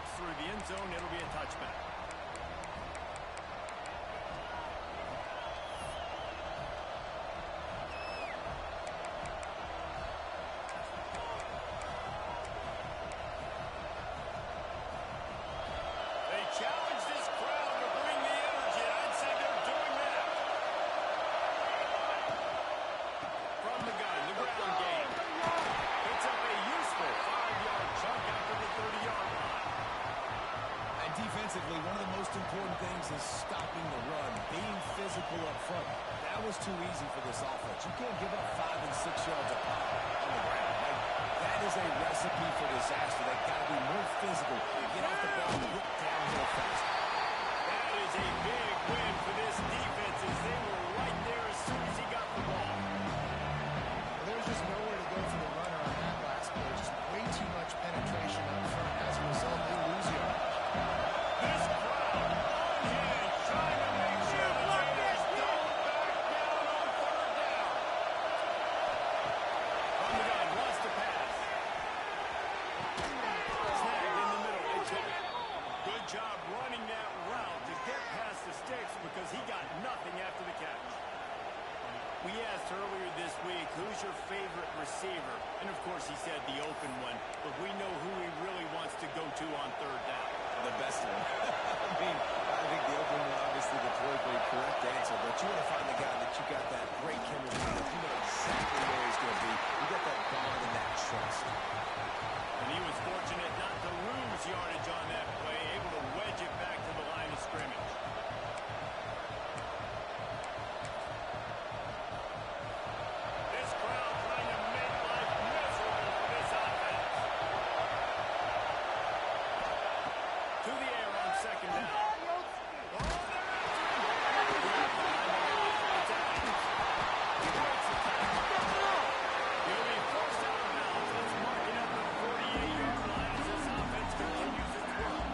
slips through the end zone. It'll be a touchback. Challenge this crowd to bring the energy. I'd say they're doing that. From the gun, the ground game. Picks up a useful 5-yard chunk after the 30-yard line. And defensively, one of the most important things is stopping the run, being physical up front. That was too easy for this offense. You can't give up 5 and 6 yards of pop on the ground. That is a recipe for disaster. They've got to be more physical. Get off the ball and get downhill fast. That is a big win for this defense as they were right there as soon as he got the ball. Well, there was just nowhere to go for the runner on that last play. Just way too much penetration up front. As a result, they lose yardage. This crowd on hand trying to make sure the Raiders don't back down on third down. On the gun, wants to pass. Snagged in the middle. They took it. Good job running that route to get past the sticks because he got nothing after the catch. We asked earlier this week, who's your favorite receiver? And, of course, he said the open one. But we know who he really wants to go to on third down. The best one. I think the open one, obviously, the politically correct answer. But you want to find the guy that you got that great chemistry with. You know exactly where he's going to be. You got that bond and that trust. And he was fortunate not to lose yardage on that play, able to wedge it back to the line of scrimmage. This crowd trying to make life miserable for this offense. To the air on second down. Oh, they're after him. It's out. He breaks the tackle. He'll be forced out of bounds. It's marking up the 48-yard line as this offense continues its work.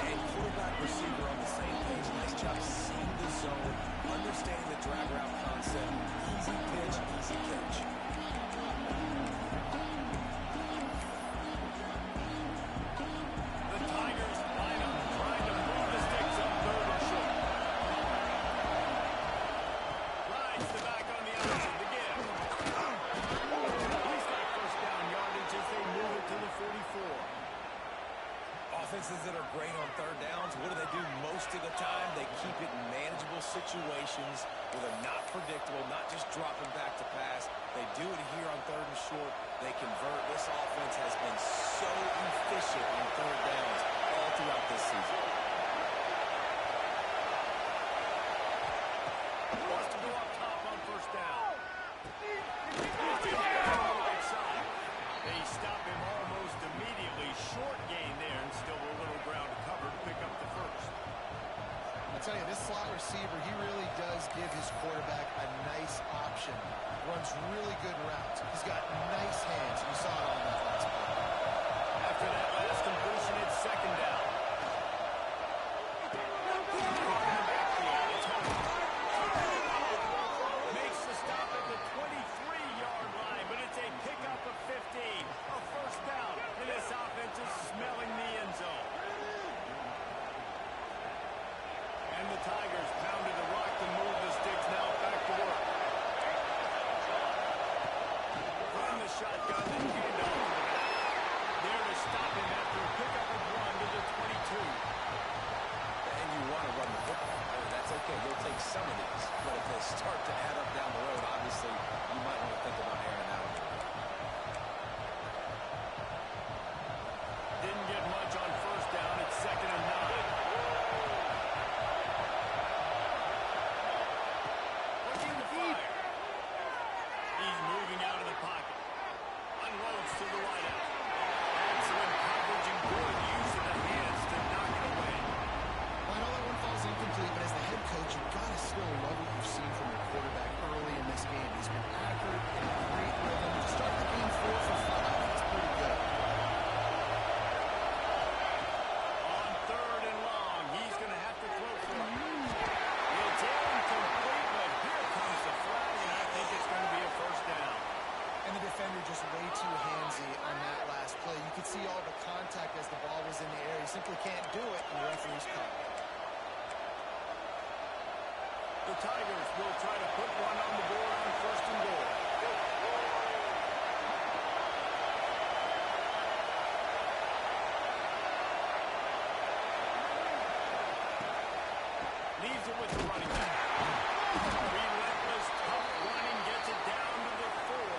And quarterback receiver on the same page. Nice job seeing the zone, understanding the drag route concept. Easy pitch, easy catch. The Tigers line up, trying to move the sticks up third and short. Rides the back on the option to give. He's got first down yardage as they move it to the 44. Offenses that are great on third downs, what do? Most of the time, they keep it in manageable situations where they're not predictable, not just dropping back to pass. They do it here on third and short. They convert. This offense has been so efficient on third downs all throughout this season. Wants to go up top on first down. Right side. They stop him almost immediately. Short gain there and still a little ground to cover to pick up the first. I'll tell you, this slot receiver, he really does give his quarterback a nice option. Runs really good routes. He's got nice hands. You saw it on that last play. After that last completion, it's second down. Makes the stop at the 23-yard line, but it's a pickup of 15. A first down, and this offense is smelling the end zone. And the Tigers pounded the rock to move the sticks now back to work. From the shotgun, the handoff to the back. see all the contact as the ball was in the air. You simply can't do it, and the referee's caught. The Tigers will try to put one on the board on 1st and goal. Leaves it with the running back. Relentless, tough running gets it down to the 4.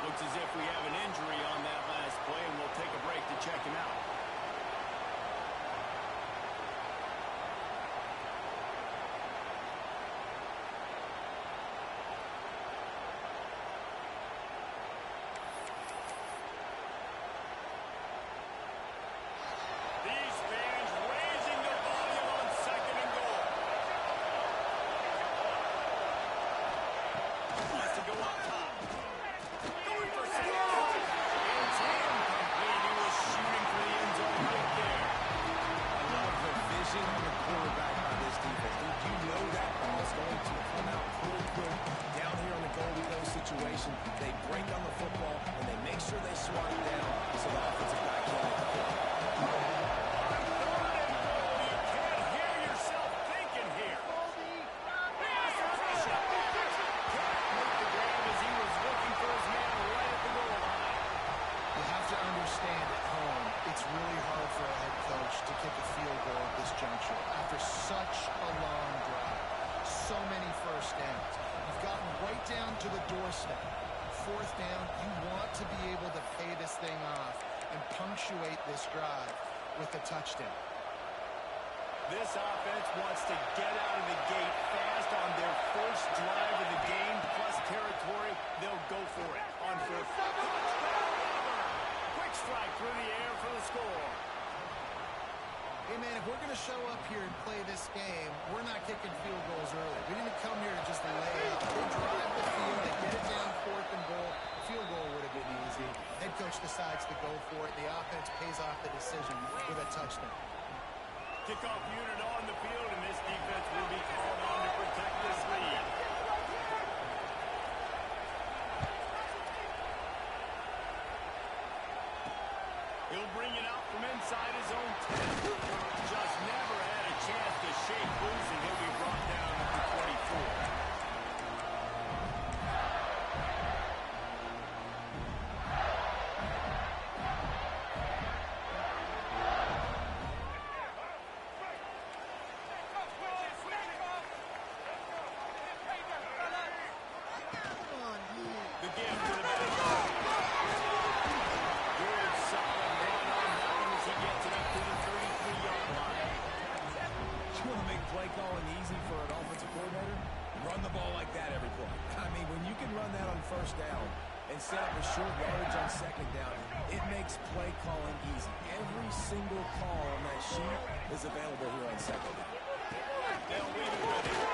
Looks as if we have an injury on that last play, and we'll take a break to check him out. These fans raising the volume on 2nd and goal. Has to go up top. Going for second. It's incomplete. He was shooting for the end zone right there. I love the vision on the quarterback by this defense. Dude, you know that ball is going to come out pretty quick. Down here on the goal-to-go situation, they break on the football, and they make sure they swat it down so the offensive back can't make the play. You can't hear yourself thinking here. Pass pressure. Can't make the grab as he was looking for his man right at the goal line. You have to understand at home, it's really hard for a head coach to kick a field goal at this juncture after such a long drive. So many first downs. You've gotten right down to the doorstep. 4th down, you want to be able to pay this thing off and punctuate this drive with a touchdown. This offense wants to get out of the gate fast on their first drive of the game, plus territory. They'll go for it on 4th. Quick strike through the air for the score. Hey, man, if we're going to show up here and play this game, we're not kicking field goals early. We didn't come here to just lay out. They drive the field, they get it down 4th and goal. Field goal would have been easy. Head coach decides to go for it. The offense pays off the decision with a touchdown. Kickoff unit on the field, and this defense will be called on to protect this lead. He'll bring it out from inside his own 10. Just never had a chance to shake loose, and he'll be brought down at the 24. The give to the back. Good, solid run on that one as he gets it up to the 33-yard line. You want to make play calling easy for an offensive coordinator? Run the ball like that every play. I mean, when you can run that on 1st down and set up a short yardage on 2nd down, it makes play calling easy. Every single call on that sheet is available here on 2nd down. They'll leave it with him.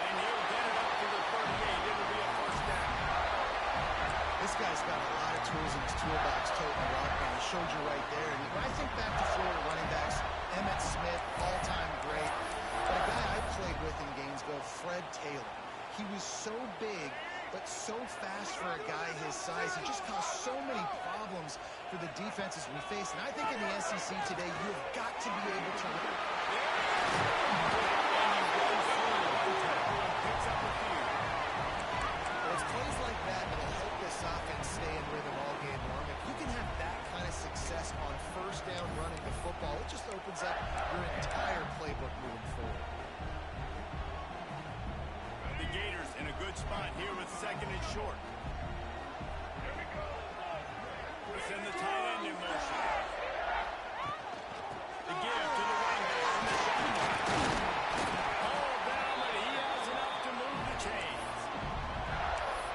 And he'll get it up to the 38. It'll be a 1st down. This guy's got a lot of tools in his toolbox, toting the rock, and he showed you right there. And when I think back to Florida running backs, Emmitt Smith, all-time great. But a guy I played with in Gainesville, Fred Taylor. He was so big, but so fast for a guy his size. He just caused so many problems for the defenses we face. And I think in the SEC today, you've got to be able to win. It's plays like that that'll help this offense stay in rhythm all game long. If you can have that kind of success on 1st down running the football, it just opens up your entire playbook moving forward. The Gators in a good spot here with 2nd and short. Send the tight end in motion. The give to the running back from the shotgun. Called down, but he has enough to move the chains.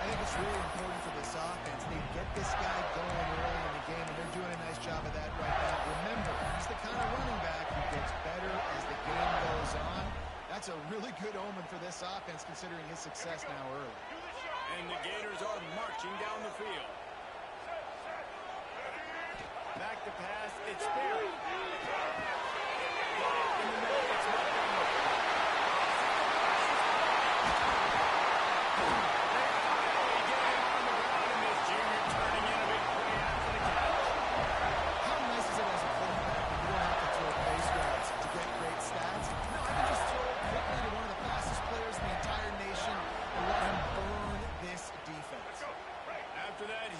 I think it's really important for this offense. They get this guy going early in the game, and they're doing a nice job of that right now. Remember, he's the kind of running back who gets better as the game goes on. That's a really good omen for this offense, considering his success now early. And the Gators are marching down the field. Back to pass, it's Sperry. In the middle, it's Montgomery. They finally get him on the ground, and this junior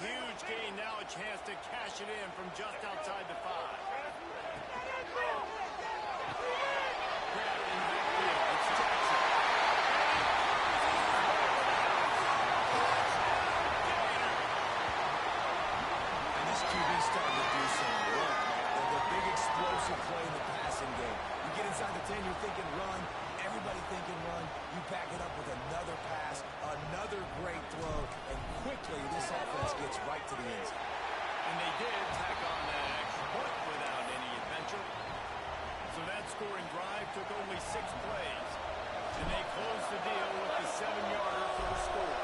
huge gain. Now a chance to cash it in from just outside the 5. Grab in the backfield. It's Jackson. And this QB's starting to do some run. The big explosive play in the passing game. You get inside the 10, you're thinking run. Everybody thinking run. You back it up with another pass, another great throw, and quickly this offense gets right to the end zone. And they did tack on that extra point without any adventure. So that scoring drive took only 6 plays. And they closed the deal with the 7-yarder for the score.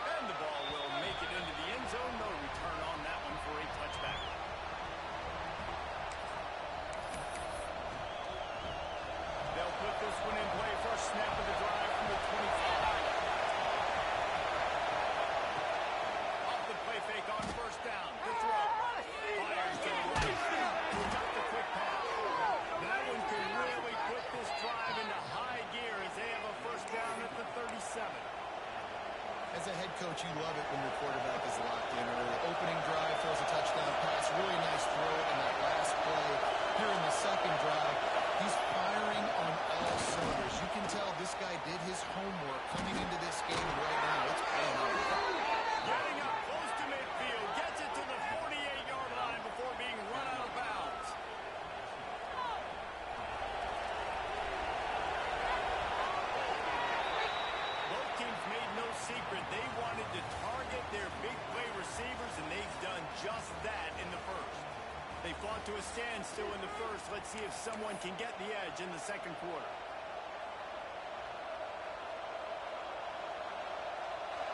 And the ball will make it into the end zone. No return on that one for a touchback. They'll put this one in play. First snap of the drive from the 25. Off the play fake on first down. The throw. Fires to the right. Got the quick pass. That one can really put this drive into high gear as they have a first down at the 37. As a head coach, you love it when your quarterback is locked in early. Opening drive, throws a touchdown pass. Really nice throw in that last play. Here in the second drive, he's firing on all cylinders. You can tell this guy did his homework coming into this game, and right now it's paying off. Getting up close to midfield. Gets it to the 48-yard line before being run out of bounds. Both teams made no secret. They wanted to target their big play receivers, and they've done just that in the first. They fought to a standstill in the first. Let's see if someone can get the edge in the second quarter.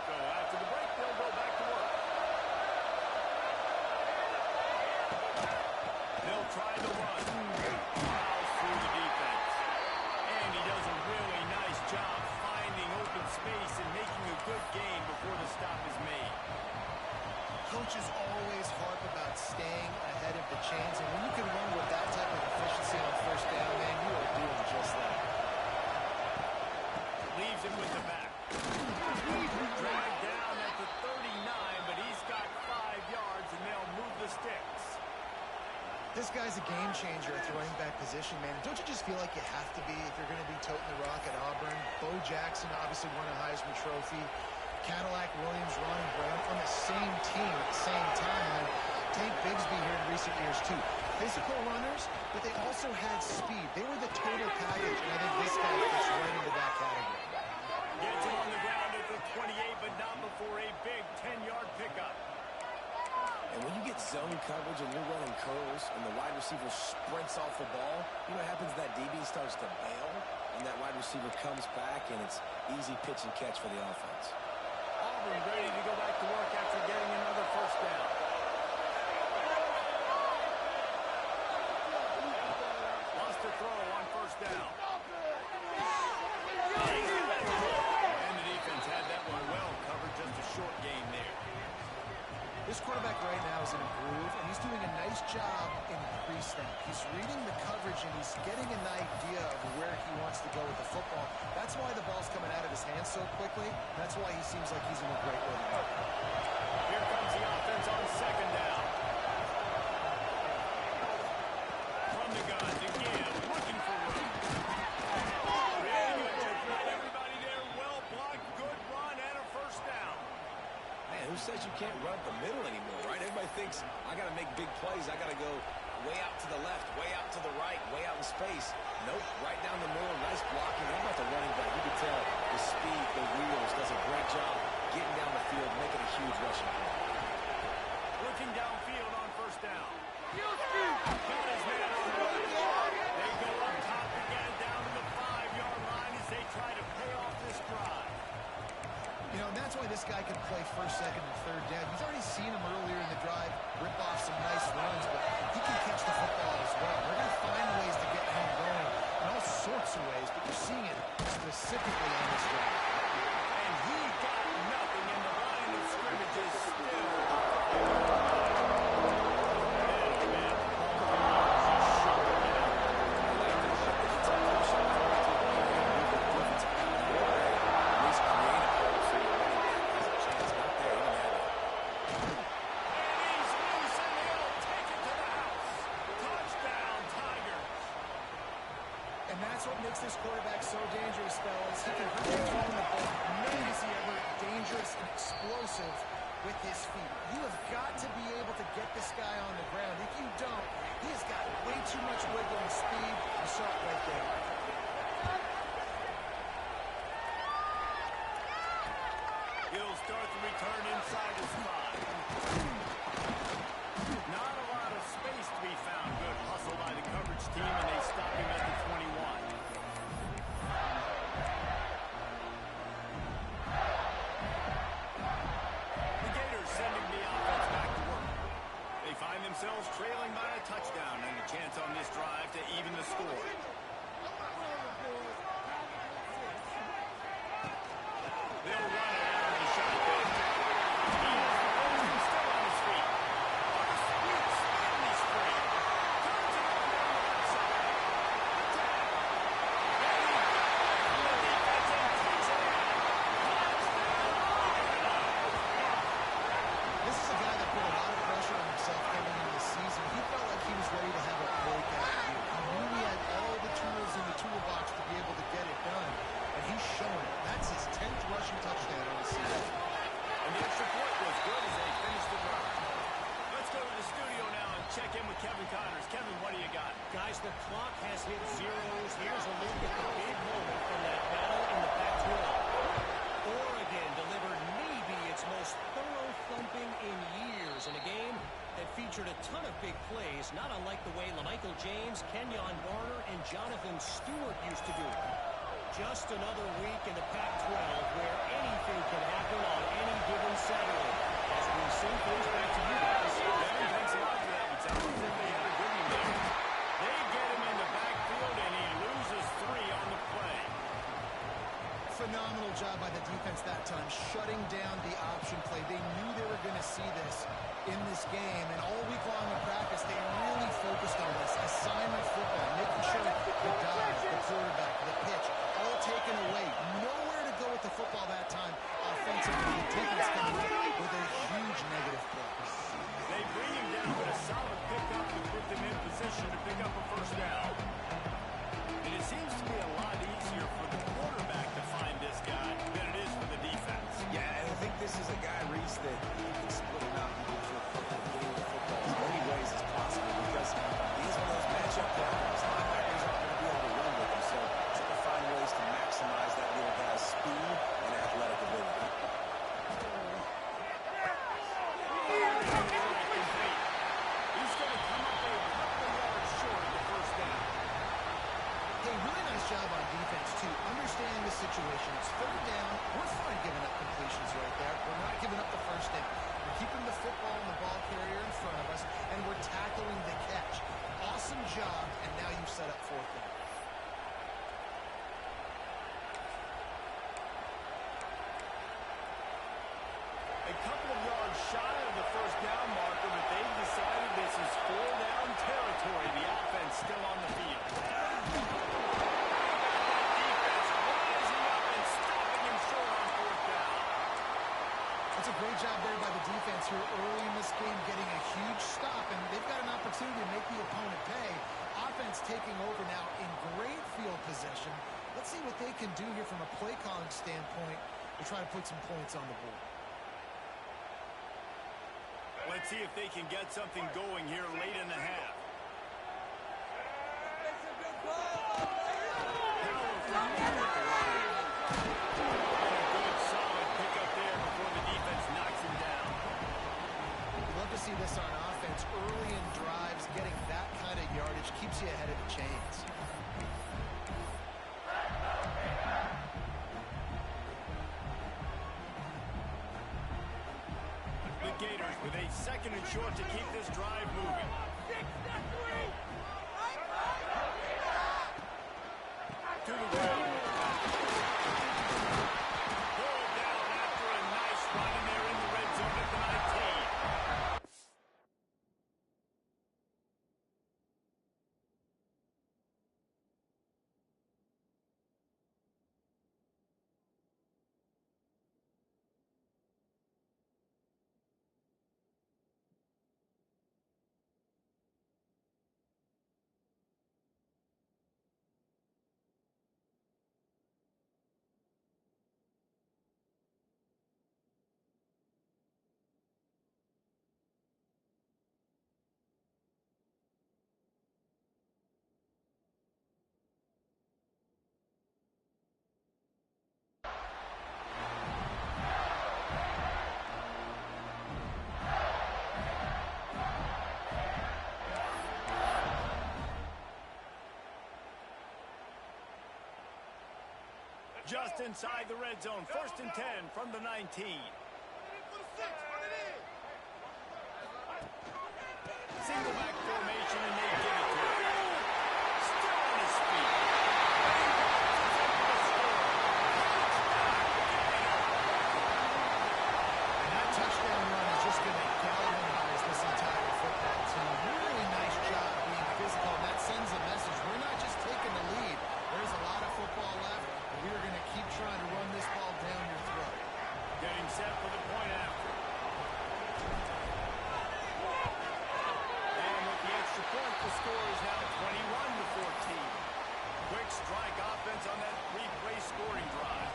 So after the break, they'll go back to work. They'll try the run. Fouls through the defense. And he does a really nice job finding open space and making a good gain before the stop is made. Coaches always harp about staying ahead of the chains, and when you can run with that type of efficiency on first down, man, you are doing just that. Leaves him with the back. Dragged down at the 39, but he's got 5 yards, and they'll move the sticks. This guy's a game changer at the running back position, man. Don't you just feel like you have to be if you're going to be toting the rock at Auburn? Bo Jackson obviously won a Heisman Trophy. Cadillac, Williams, Ronnie Brown on the same team at the same time. And Tank Bigsby here in recent years, too. Physical runners, but they also had speed. They were the total package, and I think this guy fits right into that category. Gets him on the ground at the 28, but not before a big 10-yard pickup. And when you get zone coverage and you're running curls and the wide receiver sprints off the ball, you know what happens? That DB starts to bail, and that wide receiver comes back, and it's easy pitch and catch for the offense. Auburn ready to go back to work after getting another first down. Lost a throw on first down. And the defense had that one well covered, just a short gain there. This quarterback right now is in a groove, and he's doing a nice job in pre-snap. He's reading the coverage, and he's getting an idea of where he wants to go with the football. That's why the ball's coming out of his hands so quickly. That's why he seems like he's in a great way to go. Here comes the offense on second down. From the gun to give, looking for room. Very good. Everybody there, well blocked, good run, and a first down. Man, who says you can't run up the middle anymore, right? Everybody thinks, I got to make big plays. I got to go way out to the left, way out to the right, way out in space. Nope, right down the middle, nice blocking. How about the running back? You can tell the speed, the wheels, does a great job getting down the field, making a huge rushing play. Looking downfield on first down. Got his man on the right. They go up top again, down to the 5-yard line as they try to pay off this drive. You know, and that's why this guy can play first, second, and third down. You've already seen him earlier in the drive rip off some nice runs, but he can catch the football as well. They're going to find ways to get him going in all sorts of ways, but you're seeing it specifically on this drive. And he got nothing in the line of scrimmages still. At least what makes this quarterback so dangerous, fellas. He can hurt you throwing the ball. Man, is he ever dangerous and explosive with his feet. You have got to be able to get this guy on the ground. If you don't, he has got way too much wiggle and speed. You saw it right there. He'll start the return inside his 5. Not a lot of space to be found. Good hustle by the coverage team, and they stop him at the 21. The Gators sending the offense back to work. They find themselves trailing by a touchdown and a chance on this drive to even the score. They'll run it out of the shotgun. He's still on his feet. Spinning spree. Turns it on down the left side. This is a guy that put a lot of pressure on himself coming into the season. He felt like he was ready to have a breakout year. He knew he had all the tools in the toolbox to be able to get it done, and he's showing it. That's his 10th rushing touchdown on the season. And the extra point was good as they finished the drive. Let's go to the studio now and check in with Kevin Connors. Kevin, what do you got? Guys, the clock has hit zeros. Here's a look at the big moment from that battle in the Pac-12. Oregon delivered maybe its most thorough thumping in years in a game that featured a ton of big plays, not unlike the way LaMichael James, Kenyon Barner, and Jonathan Stewart used to do it. Just another week in the Pac-12 where anything can happen on any given Saturday. As we send things back to you guys. Kevin, thanks a lot for that. It sounds as if they had a good one there. They get him in the backfield, and he loses 3 on the play. Phenomenal job by the defense that time, shutting down the option play. They knew they were going to see this in this game, and all week long in practice, they really focused on this. Assignment football, making sure the dive, the quarterback, the pitch, all taken away. Nowhere to go with the football that time. Offensively, the defense coming in with a huge negative play. They bring him down, but a solid pickup to put them in position to pick up a first down. And it seems to be a lot easier for the quarterback to find this guy than it is for the defense. Yeah, and I think this is a guy, Reese, that you can split him out and get your getting the football as many ways as possible because he's one of those matchup problems. Linebackers aren't going to be able to run with him, so try to find ways to maximize that little guy's speed and athletic ability. He's going to come up a couple yards short of the first down. Hey, really nice job on defense, too. Understanding the situation. It's 3rd down. We're fine giving up completions right there. We're not giving up the first down. We're keeping the football and the ball carrier in front of us, and we're tackling the catch. Awesome job, and now you've set up 4th down. A couple of yards shy of the first down marker, but they've decided this is 4-down territory. The offense still on the field. Defense rising up and stopping him short on 4th down. It's a great job there by the defense here early in this game, getting a huge stop, and they've got an opportunity to make the opponent pay. Offense taking over now in great field possession. Let's see what they can do here from a play calling standpoint to try to put some points on the board. Let's see if they can get something going here late in the half. Power from there at the line. And a good solid pickup there before the defense knocks him down. We'd love to see this on offense early in drives. Getting that kind of yardage keeps you ahead of the chains. The Gators with a 2nd and short to keep this drive moving. To the ground. Pulled down after a nice run, and they're in the red zone at the 19. Just inside the red zone. 1st and 10 from the 19. Single back formation, and they give it to him. Still on his feet. And that touchdown run is just going to galvanize this entire football team. Really nice job being physical, and that sends a message. We're not just taking the lead. There's a lot of football left, and we are going to keep trying to run this ball down your throat. Getting set for the point after. Point, the score is now 21-14. Quick strike offense on that three-play scoring drive.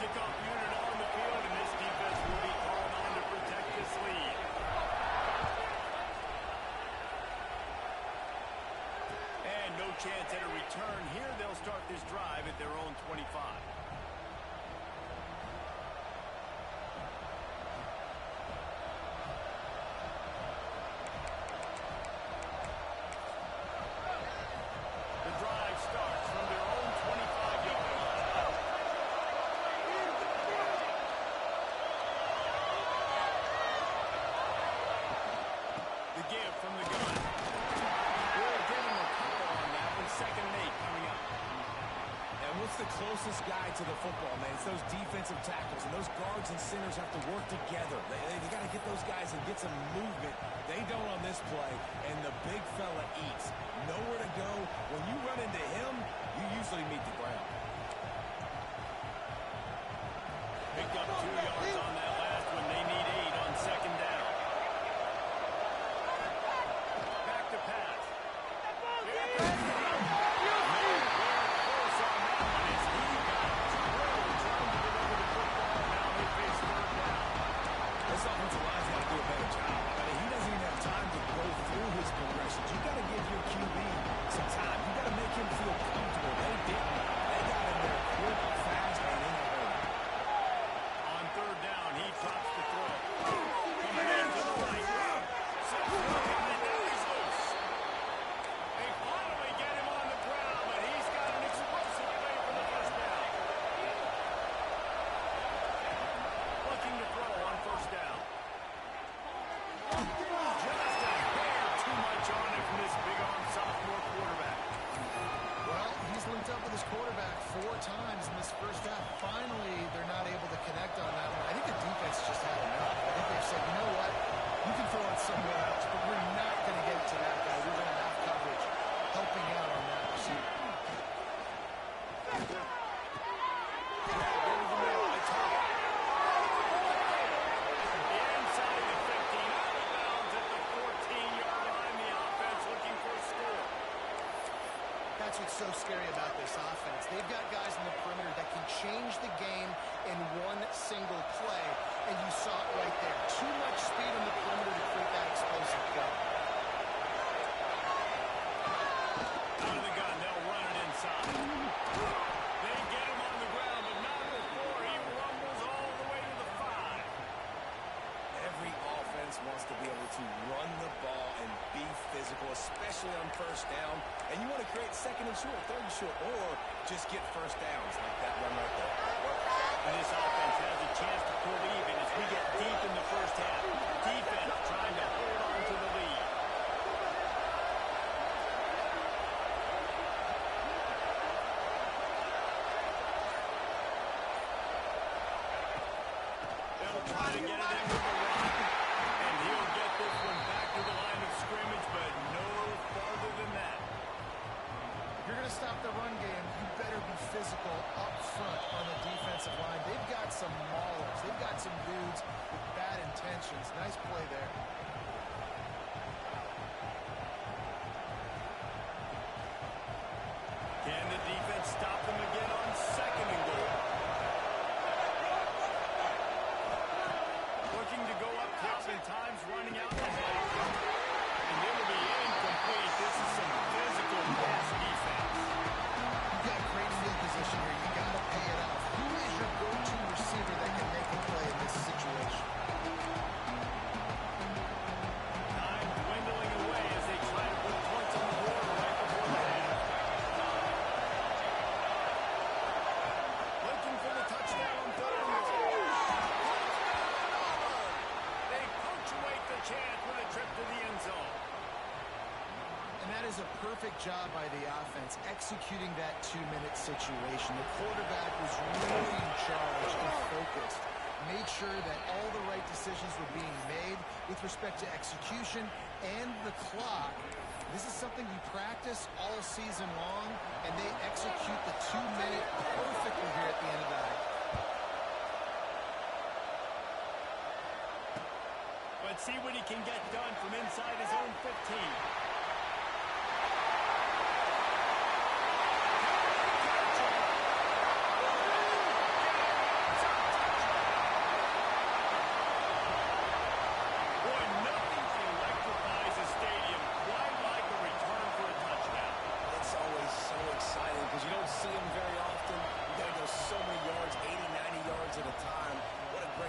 Kickoff unit on the field, and this defense will be called on to protect this lead. And no chance at a return here. They'll start this drive at their own 25. The closest guy to the football, man. It's those defensive tackles, and those guards and centers have to work together. They got to get those guys and get some movement. They don't on this play, and the big fella eats. Nowhere to go. When you run into him, you usually meet the ground. Picked up 2 yards on that last one. They need 8 on 2nd down. Back to pass. This offensive line's got to do a better job. I mean, he doesn't even have time to go through his progressions. You got to give your QB some time. You got to make him feel comfortable. They didn't. They got him there quick, fast, and in a hurry. On 3rd down, he drops the throw. Coming into the right. And now he's loose. They finally get him on the ground, but he's got an explosive play for the 1st down. Looking to throw on 1st down. Just a hair too much on it from this big-arm sophomore quarterback. Well, he's linked up with his quarterback 4 times in this 1st half. Finally, they're not able to connect on that one. I think the defense just had enough. I think they've said, you know what, you can throw it somewhere else, but we're not going to get to that guy. We're going to have coverage helping out on that receiver. That's what's so scary about this offense. They've got guys in the perimeter that can change the game in one single play, and you saw it right there. Too much speed on the perimeter to create that explosive play. Out of the gun, they'll run it inside. They get him on the ground, but not before he rumbles all the way to the 5. Every offense wants to be able to run the ball and be physical, especially on 1st down. And you want to create 2nd and short, 3rd and short, or just get 1st downs like that run right there. And this offense has a chance to pull even as we get deep in the 1st half. Defense trying to hold on to the lead. They'll try to get it in with the run. And he'll get this one back to the line of scrimmage, but no farther than that. If you're going to stop the run game, you better be physical up front on the defensive line. They've got some maulers. They've got some dudes with bad intentions. Nice play there. Can the defense stop them again on 2nd and goal? Looking to go up top in times, running out the head. And it'll be incomplete. This is some physical pass defense. You've got great field position here. You got to pay it off. Who is your go-to receiver that can make a play in this situation? Time dwindling away as they try to put points on the board right before the half. Looking chance with a trip to the end zone. And that is a perfect job by the offense, executing that 2-minute situation. The quarterback was really in charge and focused, made sure that all the right decisions were being made with respect to execution and the clock. This is something you practice all season long, and they execute the 2-minute perfectly here at the end of the night. Let's see what he can get done from inside his own 15.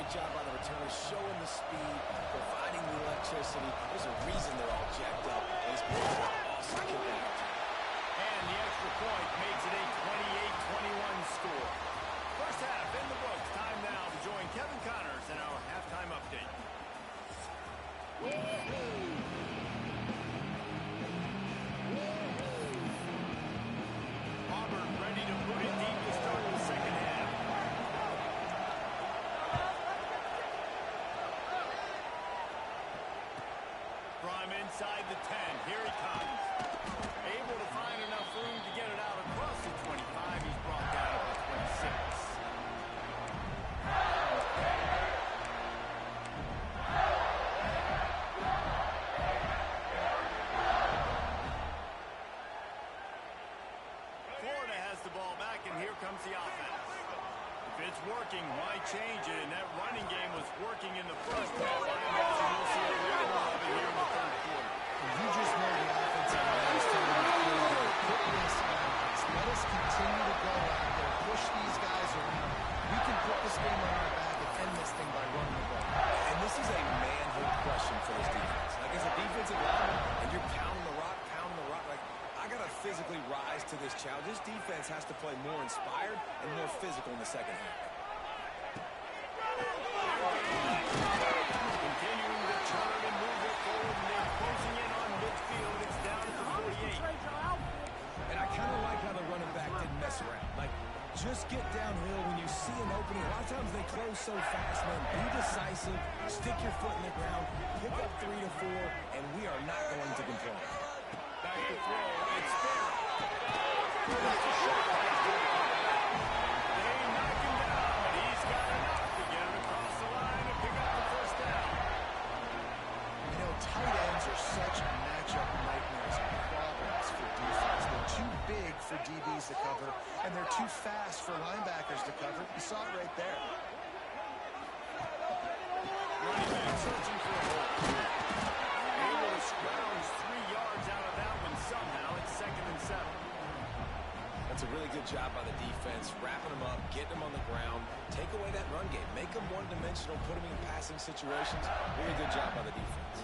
Job by the returners, showing the speed, providing the electricity. There's a reason they're all jacked up. And it's been an awesome kickoff. And the extra point makes it a 28-21 score. First half in the books. Time now to join Kevin Connors in our halftime update. Auburn ready to put it deep to start the second half. From inside the 10, here he comes. Able to find enough room to get it out across the 25. He's brought down to the 26. Florida has the ball back, and here comes the offense. If it's working, why change it? And that running game was working in the first half. I imagine we'll see a little more of it here in the third quarter. You just know the offensive line is telling you, put this on us. Let us continue to go out there, push these guys around. We can put this game on our back and end this thing by running the ball. And this is a manhood question for this defense. Like, as a defensive lineman, and you're pounding the rock, like, I got to physically rise to this challenge. This defense has to play more inspired and more physical in the second half. Continuing to turn and move it forward, and they're closing in on midfield. It's down to the 48. And I kind of like how the running back didn't mess around. Like, just get downhill when you see an opening. A lot of times they close so fast, man. Be decisive, stick your foot in the ground, pick up 3 to 4, and we are not going to complain. Back to throw. It's fair. It's a shot pass to the quarterback. They knock him down, but he's got enough to get it across the line and pick up the first down. You know, tight ends are such matchup nightmares and problems for defense. They're too big for DBs to cover, and they're too fast for linebackers to cover. You saw it right there. Running back searching for a hole. Able to scrounge 3 yards out of that one somehow. It's 2nd and 7. That's a really good job by the defense, wrapping them up, getting them on the ground, take away that run game, make them one-dimensional, put them in passing situations. Really good job by the defense.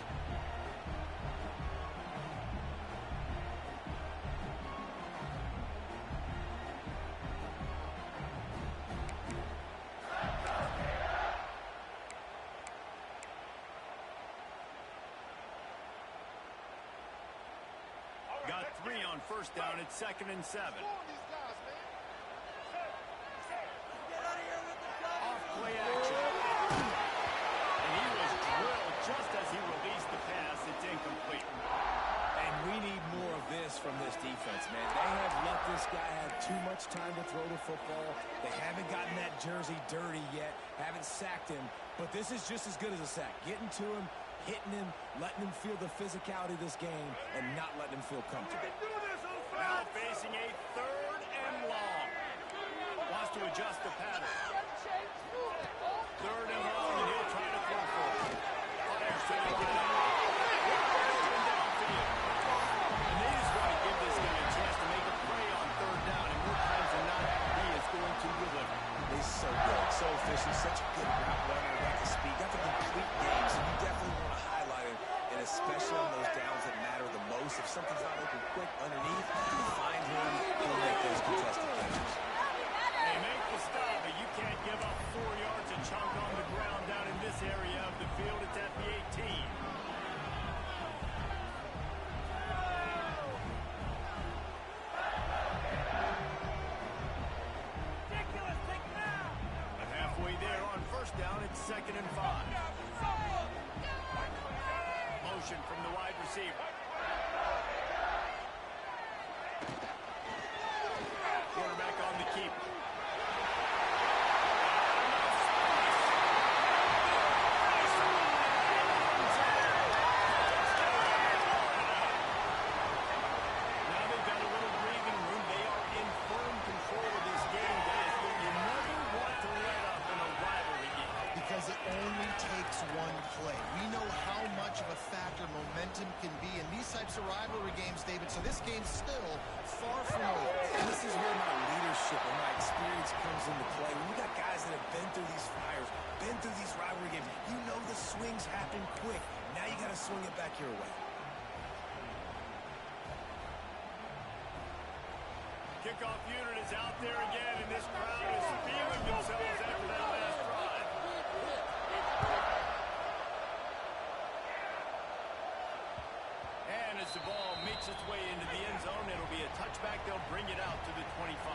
Got 3 on first down. It's 2nd and 7. Off play action. And he was drilled just as he released the pass. It's incomplete. And we need more of this from this defense, man. They have let this guy have too much time to throw the football. They haven't gotten that jersey dirty yet, haven't sacked him. But this is just as good as a sack. Getting to him, hitting him, letting him feel the physicality of this game, and not letting him feel comfortable. Now facing a 3rd and long. Wants to adjust the pattern. 3rd and long, and he'll try to throw for it. Fires to the get out. Downfield. And they just want to give this guy a chance to make a play on 3rd down, and more times than not, he is going to deliver. He's so good, so efficient, such a good route runner, got the speed, got the complete game, so you definitely want to highlight him, and especially on those downs that matter the most. If something's not open quick underneath, find him, he'll make those contested catches. They make the stop, but you can't give up 4 yards a chunk on the ground down in this area of the field. It's at the 18. on first down. It's 2nd and 5. Motion from the wide receiver. Quarterback on the keep. Momentum can be in these types of rivalry games, David. So this game's still far from over. And this is where my leadership and my experience comes into play. When you got guys that have been through these fires, been through these rivalry games, you know the swings happen quick. Now you got to swing it back your way. Kickoff unit is out there again, and this crowd is feeling themselves after that last drive. And as the ball makes its way into the end zone, it'll be a touchback. They'll bring it out to the 25.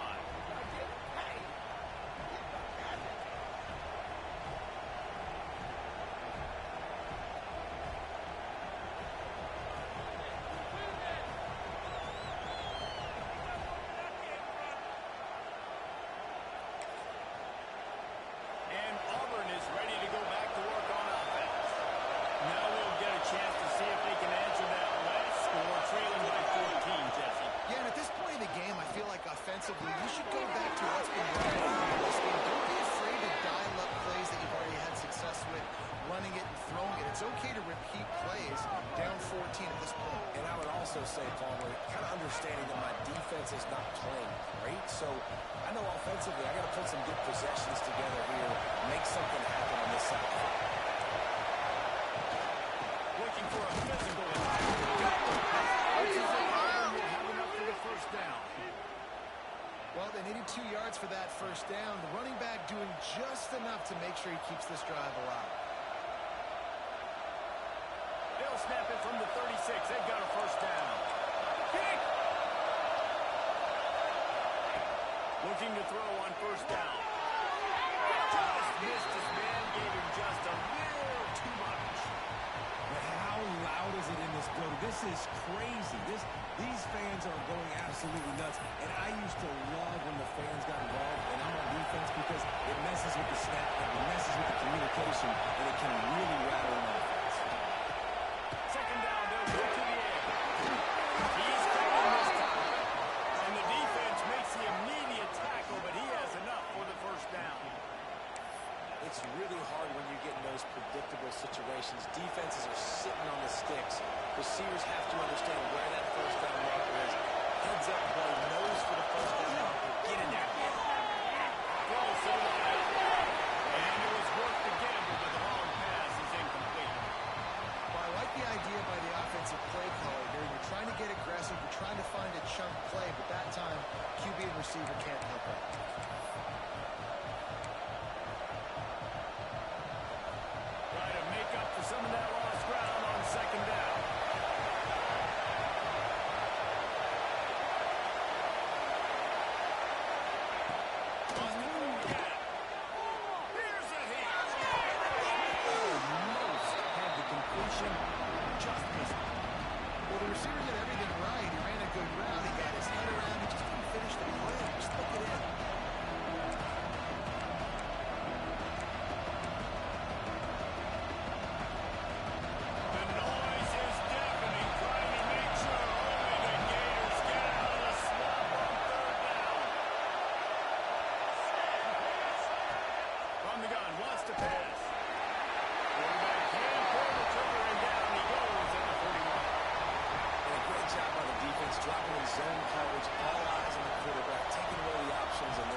And Auburn is ready to go back to work on offense. Now we'll get a chance to see if they can answer that last score, trailing by 14, Jesse. Yeah, and at this point in the game, I feel like offensively, you should go back to what's been working in this game. Don't be afraid to dial up plays that you've already had success with, running it and throwing it. It's okay to repeat plays down 14 at this point. And I would also say, Palmer, kind of understanding that my defense is not playing great. So I know offensively I got to put some good possessions together here, make something happen on this side. Looking for a physical attack. Auburn will have enough for the first down. Well, they needed 2 yards for that first down. The running back doing just enough to make sure he keeps this drive alive. They'll snap it from the 36. They've got a first down. Kick! Looking to throw on first down. Just missed his man, gave him just a little too much. But how loud is it in this building? This is crazy. These fans are going absolutely nuts. And I used to love when the fans got involved, and I'm on defense because it messes with the snap, it messes with the communication, and it can really rattle an offense. Second down, they'll go to the air. He's coming this time. And the defense makes the immediate tackle, but he has enough for the first down. It's really hard when you get in those predictable situations. Defenses are sitting on the sticks. Receivers have to understand where that first down marker is. Heads up play, nose for the first down marker. Get in there. Close to the line. And it was worth the gamble, but the long pass is incomplete. Well, I like the idea by the offensive play caller here. You're trying to get aggressive. You're trying to find a chunk play, but that time, QB and receiver can't help it. Try to make up for some of that lost ground on second down. On the move again. Here's a hit. Almost had the completion, just missed it. Well, the receiver did everything right. He ran a good route. He got his head around. He just didn't finish the play. Just look it in. The noise is deafening, trying to make sure only the Gators get out of the slump on third down. From the gun, wants to pass. Quarterback can pull the trigger, and down he goes at the 41. And a great job by the defense, dropping in zone coverage, all eyes on the quarterback, taking away the options, and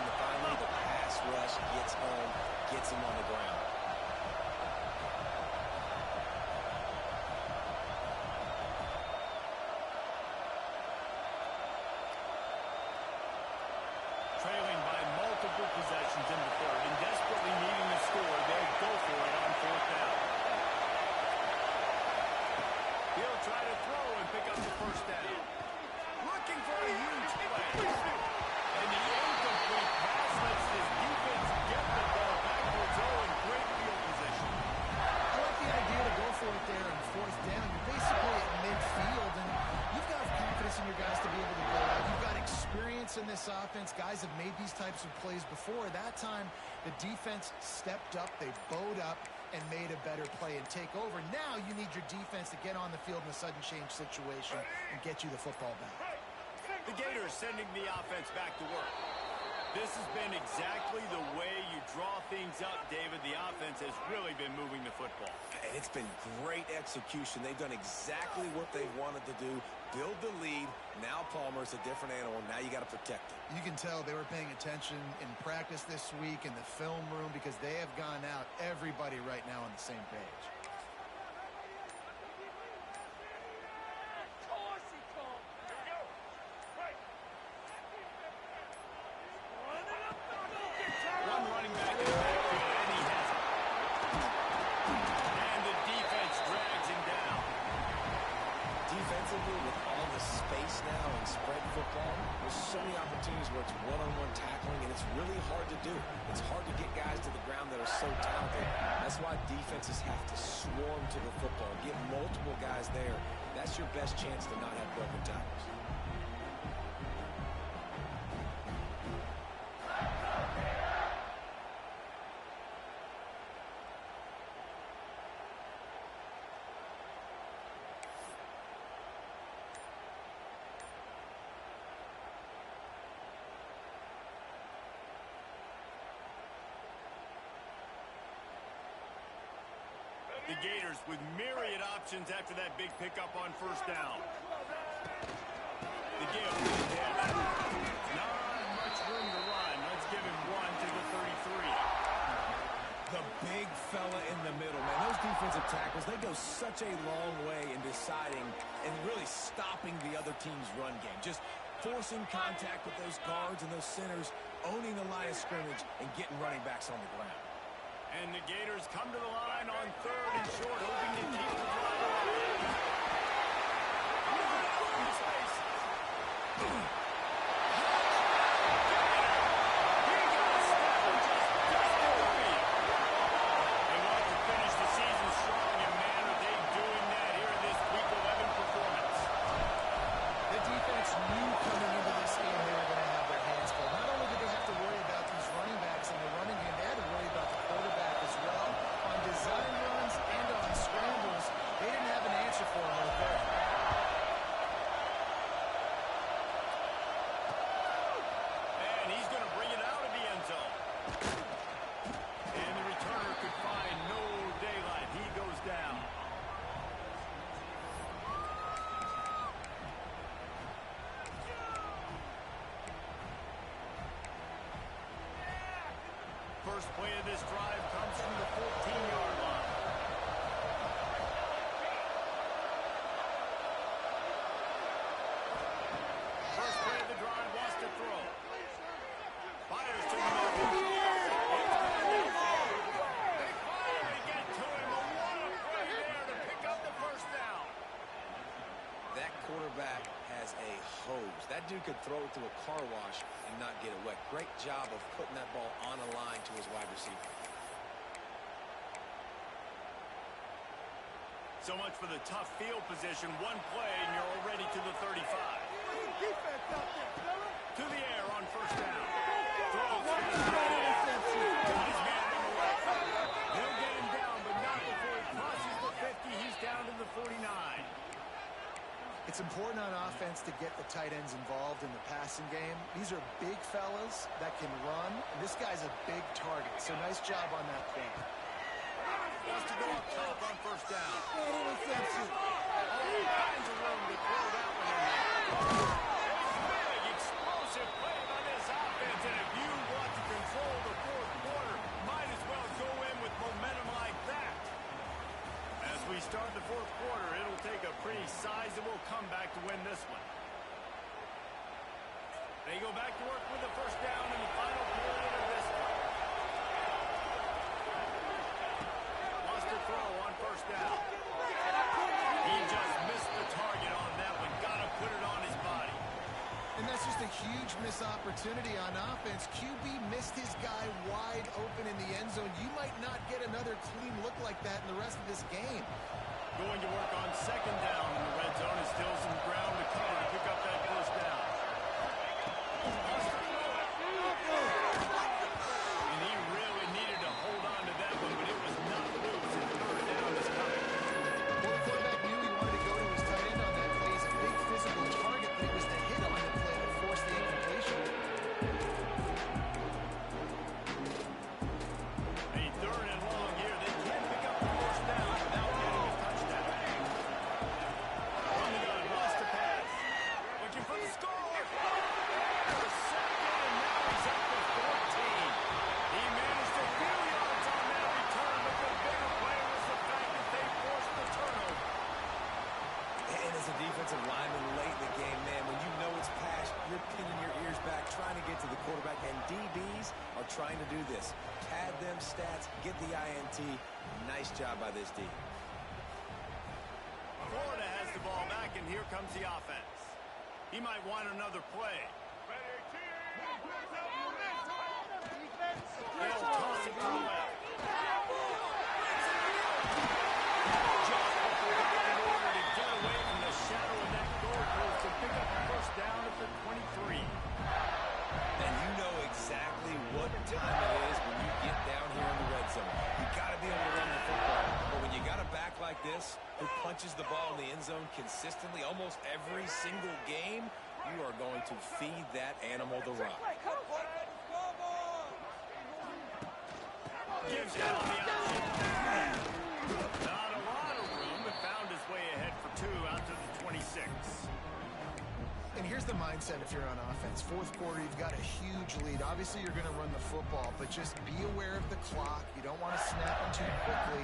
this offense, guys have made these types of plays before. That time, the defense stepped up, they bowed up, and made a better play and take over. Now you need your defense to get on the field in a sudden change situation and get you the football back. The Gators sending the offense back to work. This has been exactly the way you draw things up, David. The offense has really been moving the football. And it's been great execution. They've done exactly what they wanted to do. Build the lead. Now Palmer's a different animal. Now you got to protect it. You can tell they were paying attention in practice this week in the film room because they have gone out, everybody right now on the same page. One running back in the backfield, and he has it. And the defense drags him down. Defensively, with all the space now and spread football, there's so many opportunities where it's one-on-one tackling, and it's really hard to do. It's hard to get guys to the ground that are so talented. That's why defenses have to swarm to the football, get multiple guys there. That's your best chance to not have broken tackles. The Gators with myriad options after that big pickup on first down. The give. Not much room to run. Let's give him one to the 33. The big fella in the middle, man. Those defensive tackles, they go such a long way in deciding and really stopping the other team's run game. Just forcing contact with those guards and those centers, owning the line of scrimmage, and getting running backs on the ground. And the Gators come to the line on third and short, hoping to keep the drive alive. They want to finish the season strong, and man, are they doing that here in this Week 11 performance. The defense knew coming into this game they were going to have their hands full. Not only did they have to worry about these running backs in the running game, they had to worry about the quarterback as well. On design runs and on scrambles, they didn't have an answer for him right there. And he's going to bring it out of the end zone. And the returner could find no daylight. He goes down. First play of this drive comes from the 14-yard line. First play of the drive wants to throw. Fires to the middle. They finally get to him. A what a play there to pick up the first down. That quarterback has a hose. That dude could throw it through a car wash and not get it wet. Great job of putting that ball on a line to his wide receiver. So much for the tough field position. One play, and you're already to the 35. To the air on first down. Throws to the right end. Got his hand on the right. They'll get him down, but not before he crosses the 50. He's down to the 49. It's important on offense to get the tight ends involved in the passing game. These are big fellas that can run, and this guy's a big target. So nice job on that play. Wants to go up top on first down. Interception. All kinds of room to throw that one in there. Big, explosive play by this offense, and if you want to control the fourth quarter, might as well go in with momentum like that. As we start the fourth quarter, it'll take a pretty sizable comeback to win this one. They go back to work with the first down in the final period of this one. Wants to throw on first down. He just missed the target on that one. Got to put it on his body. And that's just a huge missed opportunity on offense. QB missed his guy wide open in the end zone. You might not get another clean look like that in the rest of this game. Going to work on second down in the red zone. Is still some ground to cover to pick up that first down. stats, get the INT. Nice job by this D. Florida has the ball back, and here comes the offense. He might want another play. They'll toss it to the left. Just what they got in order to get away from the shadow of that goalpost to pick up a first down at the 23. And you know exactly what time it is when you get down here in the red zone. You got to be able to run the football. But when you got a back like this who punches the ball in the end zone consistently almost every single game, you are going to feed that animal the rock. Gives you on the option. Not a lot of room, but found his way ahead for 2 out to the 26. And here's the mindset if you're on offense. Fourth quarter, you've got a huge lead. Obviously, you're going to run the football, but just be aware of the clock. You don't want to snap them too quickly.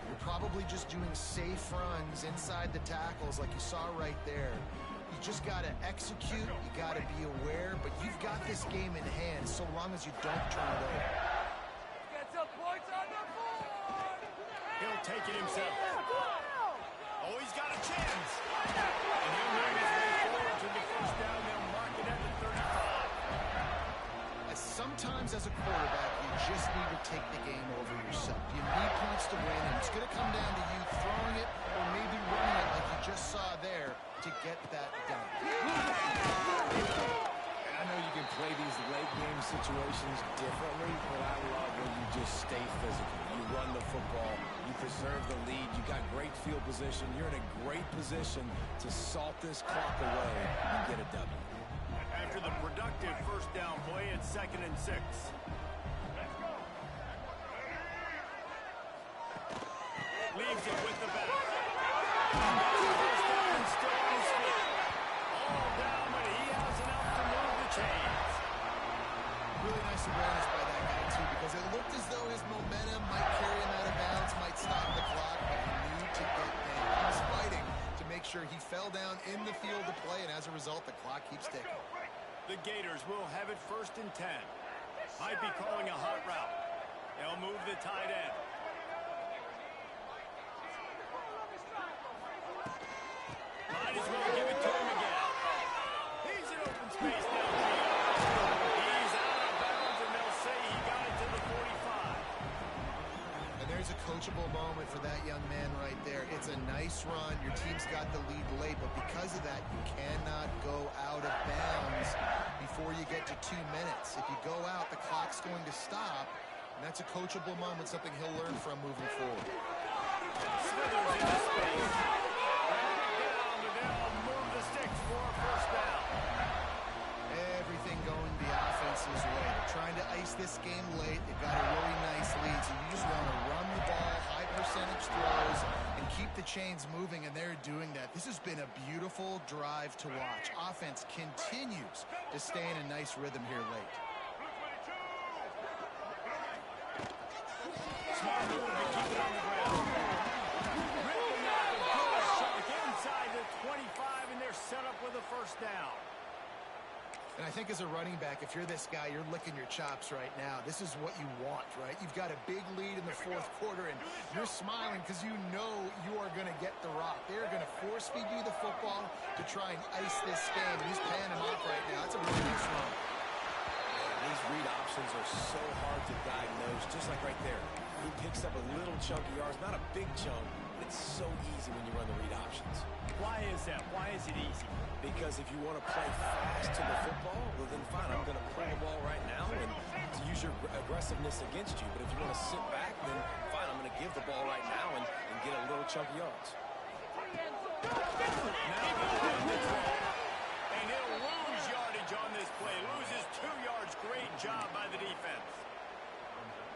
You're probably just doing safe runs inside the tackles like you saw right there. You just got to execute. You got to be aware, but you've got this game in hand so long as you don't turn it over. Get some points on the board! He'll take it himself. Oh, he's got a chance. And he'll move his way forward to the first down. They'll mark it at the 35. Sometimes as a quarterback, you just need to take the game over yourself. You need points to win, and it's going to come down to you throwing it or maybe running it like you just saw there to get that done. And I know you can play these late game situations differently, but I love when you just stay physical. You run the football, you preserve the lead, you got great field position, you're in a great position to salt this clock away and get a W. After the productive first down play, it's 2nd and 6. Leaves it with the back. First down and still on his feet. All down, but he has enough to move the chains. Really nice awareness by that guy, too, because it looked as though his momentum might carry him out of bounds, might stop the clock, but he knew to get down. He was fighting to make sure he fell down in the field to play, and as a result, the clock keeps ticking. The Gators will have it 1st and 10. Might be calling a hot route. They'll move the tight end. Might as well give it to him again. He's in open space now. He's out of bounds, and they'll say he got it to the 45. And there's a coachable moment for that young man right there. It's a nice run. Your team's got the lead late, but because of that, you cannot go out of bounds before you get to 2 minutes. If you go out, the clock's going to stop, and that's a coachable moment, something he'll learn from moving forward. Smithers into space. Down, and they'll move the sticks for a first down. Everything going the offense's way. They're trying to ice this game late. They've got a really nice lead, so you just want to run the ball, high percentage throws, and keep the chains moving, and they're doing that. This has been a beautiful drive to watch. Offense continues to stay in a nice rhythm here late. Smart move to keep it on the ground. Ripping out a good chunk inside the 25, and they're set up with a first down. And I think as a running back, if you're this guy, you're licking your chops right now. This is what you want, right? You've got a big lead in the fourth quarter, and you're smiling because you know you are going to get the rock. They're going to force feed you the football to try and ice this game. And he's paying him off right now. That's a really nice run. These read options are so hard to diagnose, just like right there. He picks up a little chunk of yards, not a big chunk, but it's so easy when you run the read options. Why is that? Why is it easy? Because if you want to play fast to the football, well then fine, I'm going to pull the ball right now and to use your aggressiveness against you. But if you want to sit back, then fine, I'm going to give the ball right now and get a little chunk of yards. Now he'll win the draw. And he'll lose yardage on this play. Loses 2 yards. Great job by the defense.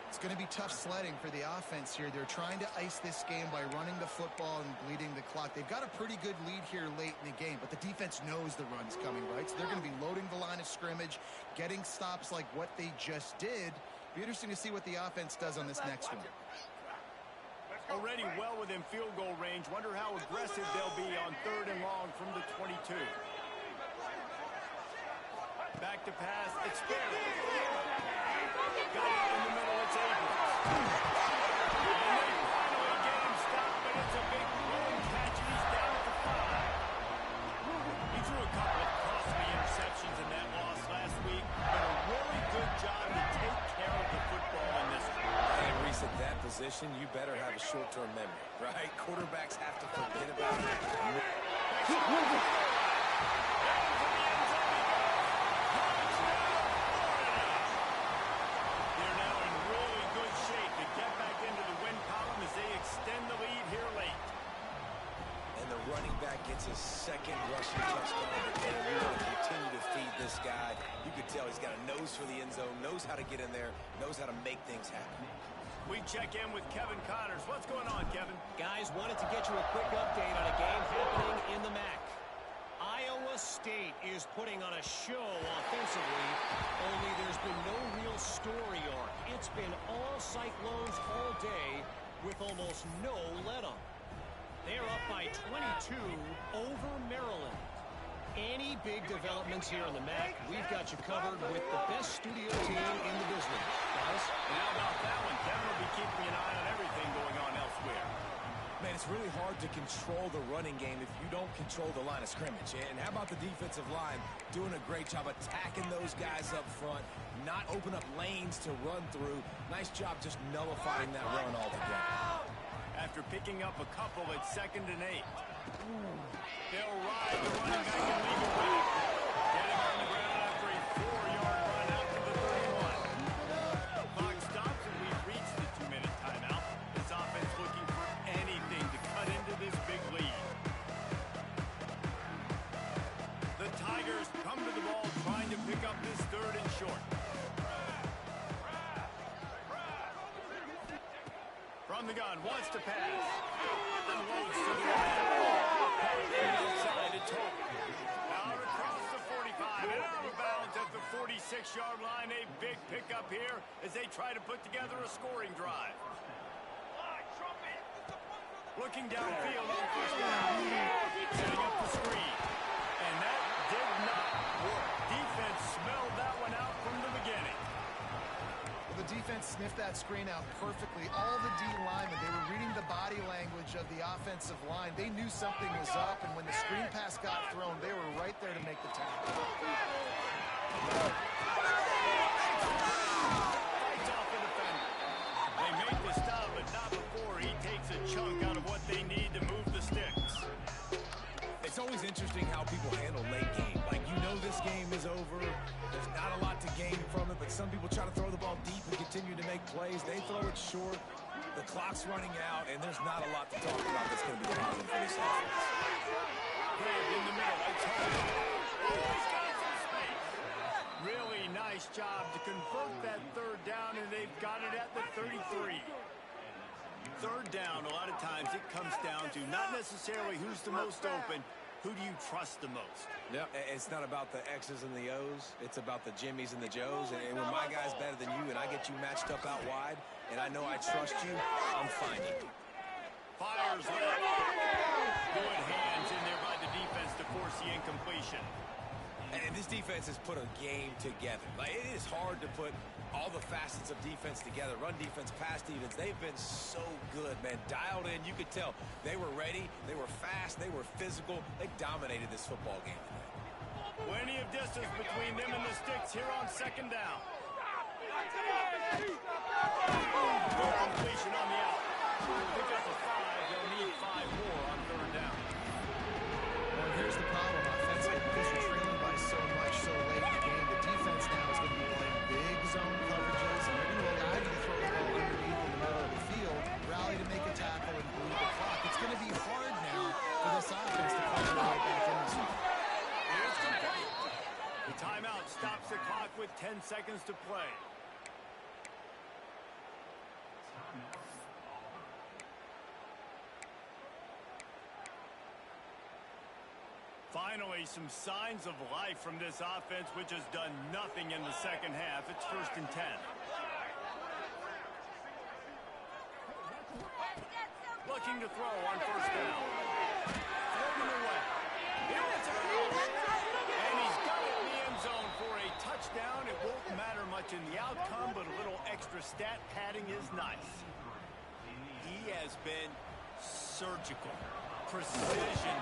It's going to be tough sledding for the offense here. They're trying to ice this game by running the football and bleeding the clock. They've got a pretty good lead here late in the game, but the defense knows the run's coming, right? So they're going to be loading the line of scrimmage, getting stops like what they just did. Be interesting to see what the offense does on this next one. Already well within field goal range. Wonder how aggressive they'll be on 3rd and long from the 22. Back to pass. It's fair. Got it in the middle. It's Abrams. You better have a short-term memory, right? Quarterbacks have to forget about it. They're now in really good shape to get back into the win column as they extend the lead here late. And the running back gets his second rushing touchdown of the game. You want to continue to feed this guy. You could tell he's got a nose for the end zone, knows how to get in there, knows how to make things happen. We check in with Kevin Connors. What's going on, Kevin? Guys, wanted to get you a quick update on a game happening in the MAC. Iowa State is putting on a show offensively, only there's been no real story arc. It's been all Cyclones all day with almost no let-up. They're up by 22 over Maryland. Any big developments here in the MAC, we've got you covered with the best studio team in the business. Guys? And how about that one? Kevin will be keeping an eye on everything going on elsewhere. Man, it's really hard to control the running game if you don't control the line of scrimmage. And how about the defensive line doing a great job attacking those guys up front, not open up lanes to run through. Nice job just nullifying that run altogether. After picking up a couple at 2nd and 8. They'll ride the running back and leave it back. Getting on the ground after a 4-yard run out to the 31. Clock stops and we've reached the 2-minute timeout. This offense looking for anything to cut into this big lead. The Tigers come to the ball trying to pick up this 3rd and short. From the gun, wants to pass. Unloads to the right. Inside to Tote. Out across the 45 and out of bounds at the 46-yard line. A big pickup here as they try to put together a scoring drive. Looking downfield on first down. Setting up the screen. And that did not work. Defense smelled that one out from the beginning. The defense sniffed that screen out perfectly. All the D linemen, they were reading the body language of the offensive line. They knew something was up, and when the screen pass got thrown, they were right there to make the tackle. Fights off the defender. They made the stop, but not before he takes a chunk out of what they need to move the sticks. It's always interesting how people handle late game. Like, you know this game is over. There's not a lot to gain from it, but some people try to throw the ball deep and continue to make plays. They throw it short. The clock's running out, and there's not a lot to talk about that's going to be positive for this offense. Grab in the middle. It's He's got some space. Really nice job to convert that 3rd down, and they've got it at the 33. 3rd down, a lot of times it comes down to not necessarily who's the most open, who do you trust the most? Yeah, it's not about the X's and the O's. It's about the Jimmys and the Joes. And when my guy's better than you and I get you matched up out wide and I know I trust you, I'm finding you. Fires left. Good hands in there by the defense to force the incompletion. And this defense has put a game together. Like, it is hard to put all the facets of defense together. Run defense, pass defense. They've been so good, man. Dialed in. You could tell they were ready. They were fast. They were physical. They dominated this football game today. Plenty of distance between them and the sticks here on 2nd down. Good completion on the out. Pick up a 5. They'll need 5 more on 3rd down. Well, here's the problem offensively. Because you're trailing by so much so late in the game, the defense now is going to be playing big zone coverages, and they're going to allow you to throw the ball underneath in the middle of the field, rally to make a tackle, and bleed the clock. It's going to be hard now for this offense to come right back in this one. Here's complete. The timeout stops the clock with 10 seconds to play. Finally, some signs of life from this offense, which has done nothing in the 2nd half. It's 1st and 10. Looking to throw on 1st down. Floating away. And he's got it in the end zone for a touchdown. touchdown. It won't matter much in the outcome, but a little extra stat padding is nice. He has been surgical. Precision.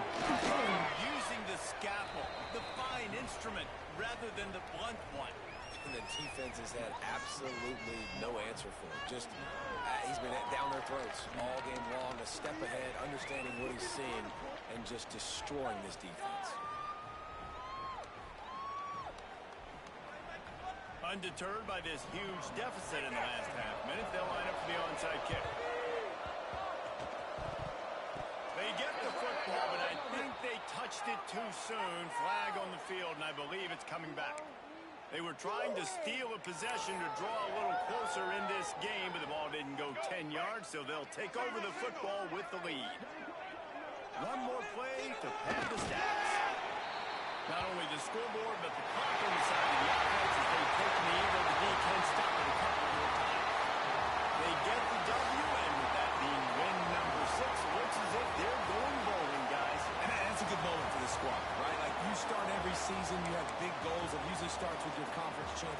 Using the scalpel, the fine instrument, rather than the blunt one. And the defense has had absolutely no answer for him. Just, he's been down their throats all game long, a step ahead, understanding what he's seeing, and just destroying this defense. Undeterred by this huge deficit in the last half minute, they'll line up for the onside kick. They get the football, but I think they touched it too soon. Flag on the field, and I believe it's coming back. They were trying to steal a possession to draw a little closer in this game, but the ball didn't go 10 yards, so they'll take over the football with the lead. One more play to pad the stats. Not only the scoreboard, but the clock on the side of the offense as they've taken the Eagle. The D can stop it a couple more times. They get the W, and with that being win number 6, looks as if they're going bowling, guys. And that's a good moment for the squad, right? Like, you start every season, you have big goals. It usually starts with your conference championship.